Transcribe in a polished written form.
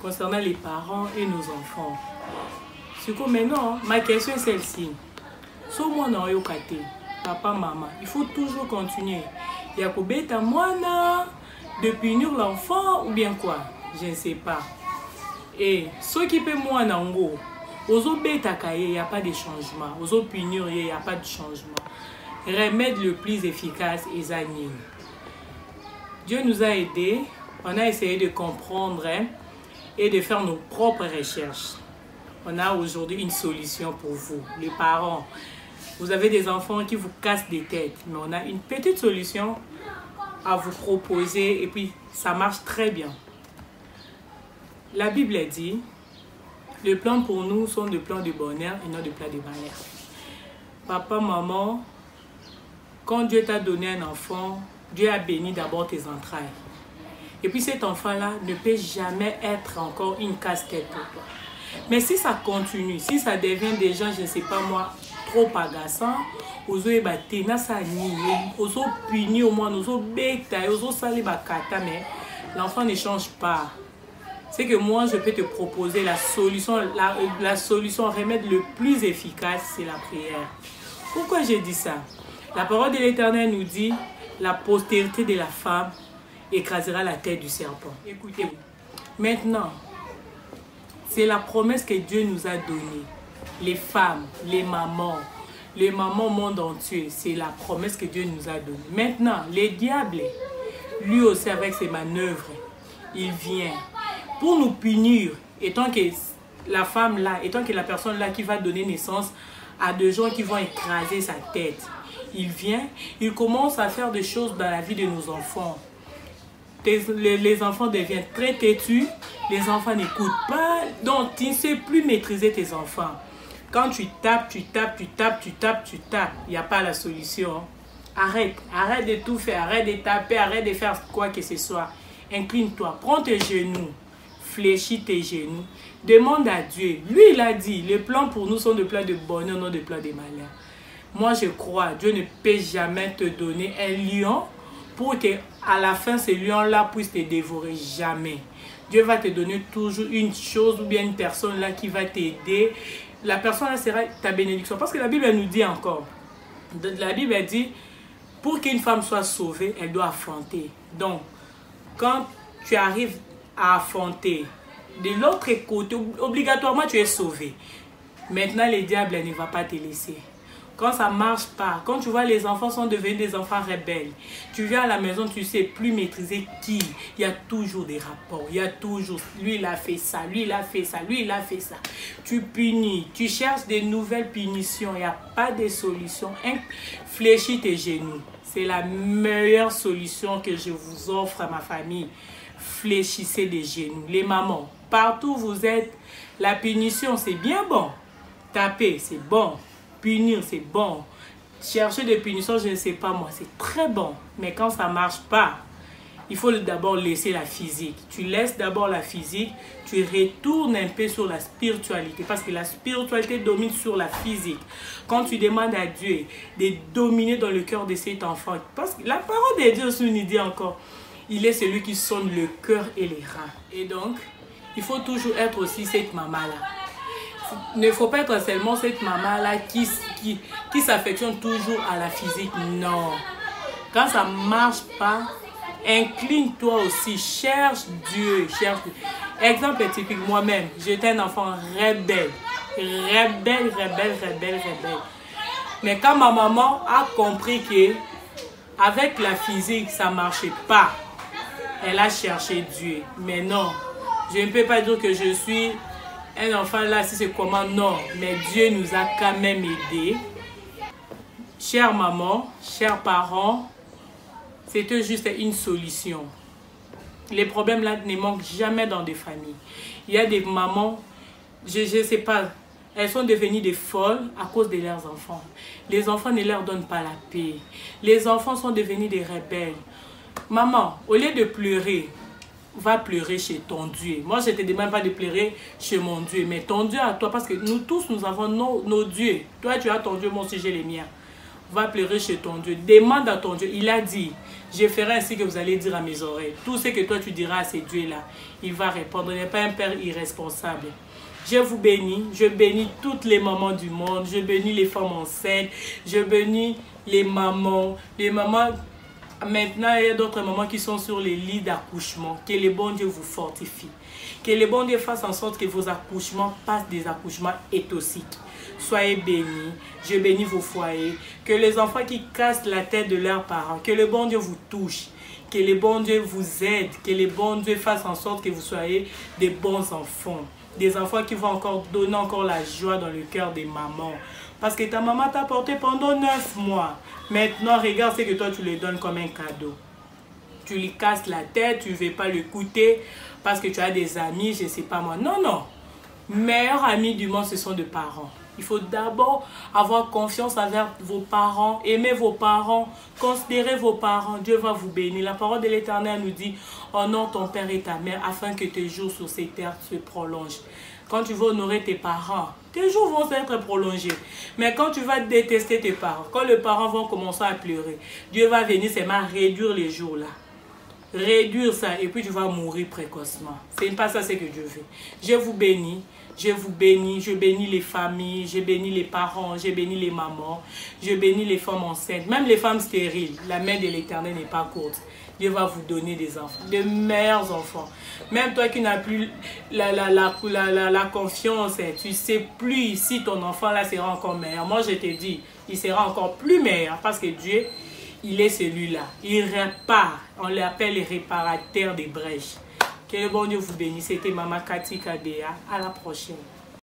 Concernant les parents et nos enfants. Du coup, maintenant, ma question est celle-ci. Si moi, papa, maman, il faut toujours continuer. Il y a de punir l'enfant ou bien quoi? Je ne sais pas. Et ceux qui peuvent moi, aux il n'y a pas de changement. Aux punir, il n'y a pas de changement. Remède le plus efficace est Zanine. Dieu nous a aidés. On a essayé de comprendre et de faire nos propres recherches. On a aujourd'hui une solution pour vous, les parents. Vous avez des enfants qui vous cassent des têtes, mais on a une petite solution à vous proposer et puis ça marche très bien. La Bible dit, les plans pour nous sont des plans de bonheur et non des plans de malheur. Papa, maman, quand Dieu t'a donné un enfant, Dieu a béni d'abord tes entrailles. Et puis cet enfant-là ne peut jamais être encore une casse-tête pour toi. Mais si ça continue, si ça devient des gens, je ne sais pas moi, trop agaçants, mais l'enfant ne change pas. C'est que moi, je peux te proposer la solution remède le plus efficace, c'est la prière. Pourquoi j'ai dit ça? La parole de l'Éternel nous dit, la postérité de la femme écrasera la tête du serpent. Écoutez, maintenant, c'est la promesse que Dieu nous a donnée. Les femmes, les mamans monde entier, c'est la promesse que Dieu nous a donnée. Maintenant, les diables, lui aussi avec ses manœuvres, il vient pour nous punir, étant que la femme là, étant que la personne là qui va donner naissance à des gens qui vont écraser sa tête. Il vient, il commence à faire des choses dans la vie de nos enfants. Les enfants deviennent très têtus, les enfants n'écoutent pas, donc tu ne sais plus maîtriser tes enfants. Quand tu tapes, il n'y a pas la solution. Arrête de tout faire, arrête de taper, arrête de faire quoi que ce soit. Incline-toi, prends tes genoux, fléchis tes genoux, demande à Dieu. Lui, il a dit, les plans pour nous sont des plans de bonheur, non des plans de malheur. Moi, je crois, Dieu ne peut jamais te donner un lion pour que à la fin, ce lion-là puisse te dévorer. Jamais. Dieu va te donner toujours une chose ou bien une personne là qui va t'aider. La personne là sera ta bénédiction. Parce que la Bible elle nous dit encore. La Bible elle dit, pour qu'une femme soit sauvée, elle doit affronter. Donc, quand tu arrives à affronter, de l'autre côté, obligatoirement tu es sauvé. Maintenant, le diable ne va pas te laisser. Quand ça ne marche pas, quand tu vois les enfants sont devenus des enfants rebelles, tu viens à la maison, tu ne sais plus maîtriser qui. Il y a toujours des rapports, il y a toujours, lui il a fait ça, lui il a fait ça, lui il a fait ça. Tu punis, tu cherches des nouvelles punitions, il n'y a pas de solution. Fléchis tes genoux, c'est la meilleure solution que je vous offre à ma famille. Fléchissez les genoux, les mamans, partout où vous êtes, la punition c'est bien bon, taper c'est bon. Punir, c'est bon. Chercher des punitions, je ne sais pas moi, c'est très bon. Mais quand ça ne marche pas, il faut d'abord laisser la physique. Tu laisses d'abord la physique, tu retournes un peu sur la spiritualité. Parce que la spiritualité domine sur la physique. Quand tu demandes à Dieu de dominer dans le cœur de cet enfant, parce que la parole de Dieu aussi nous dit encore, il est celui qui sonde le cœur et les reins. Et donc, il faut toujours être aussi cette maman-là. Il ne faut pas être seulement cette maman-là qui s'affectionne toujours à la physique. Non. Quand ça ne marche pas, incline-toi aussi. Cherche Dieu. Exemple typique, moi-même, j'étais un enfant rebelle. Rebelle. Mais quand ma maman a compris que avec la physique, ça ne marchait pas, elle a cherché Dieu. Mais non, je ne peux pas dire que je suis un enfant là, si c'est comment, non. Mais Dieu nous a quand même aidés. Chère maman, chers parents, c'était juste une solution. Les problèmes là ne manquent jamais dans des familles. Il y a des mamans, je ne sais pas, elles sont devenues des folles à cause de leurs enfants. Les enfants ne leur donnent pas la paix. Les enfants sont devenus des rebelles. Maman, au lieu de pleurer, va pleurer chez ton Dieu. Moi, je ne te demande pas de pleurer chez mon Dieu, mais ton Dieu à toi, parce que nous tous, nous avons nos dieux. Toi, tu as ton Dieu, moi aussi, j'ai les miens. Va pleurer chez ton Dieu. Demande à ton Dieu. Il a dit, Je ferai ainsi que vous allez dire à mes oreilles. Tout ce que toi tu diras à ces dieux-là, il va répondre. Il n'est pas un père irresponsable. Je vous bénis. Je bénis toutes les mamans du monde. Je bénis les femmes enceintes. Je bénis les mamans. Les mamans, maintenant, il y a d'autres mamans qui sont sur les lits d'accouchement. Que le bon Dieu vous fortifie. Que le bon Dieu fasse en sorte que vos accouchements passent des accouchements éthosiques. Soyez bénis. Je bénis vos foyers. Que les enfants qui cassent la tête de leurs parents, que le bon Dieu vous touche. Que le bon Dieu vous aide. Que le bon Dieu fasse en sorte que vous soyez des bons enfants. Des enfants qui vont encore donner encore la joie dans le cœur des mamans. Parce que ta maman t'a porté pendant 9 mois. Maintenant, regarde ce que toi tu lui donnes comme un cadeau. Tu lui casses la tête, tu ne veux pas l'écouter parce que tu as des amis, je ne sais pas moi. Non, non. Meilleurs amis du monde, ce sont des parents. Il faut d'abord avoir confiance envers vos parents, aimer vos parents, considérer vos parents. Dieu va vous bénir. La parole de l'Éternel nous dit, honore ton père et ta mère afin que tes jours sur ces terres se prolongent. Quand tu vas honorer tes parents, tes jours vont être prolongés. Mais quand tu vas détester tes parents, quand les parents vont commencer à pleurer, Dieu va venir seulement réduire les jours là. Réduire ça et puis tu vas mourir précocement. Ce n'est pas ça ce que Dieu veut. Je vous bénis. Je vous bénis, je bénis les familles, je bénis les parents, je bénis les mamans, je bénis les femmes enceintes, même les femmes stériles. La main de l'Éternel n'est pas courte. Dieu va vous donner des enfants, de meilleurs enfants. Même toi qui n'as plus la confiance, tu ne sais plus si ton enfant là sera encore meilleur. Moi je te dis, il sera encore plus meilleur parce que Dieu, il est celui-là. Il répare, on l'appelle le réparateur des brèches. Que le bon Dieu vous bénisse. C'était Maman Cathy Kadea. À la prochaine.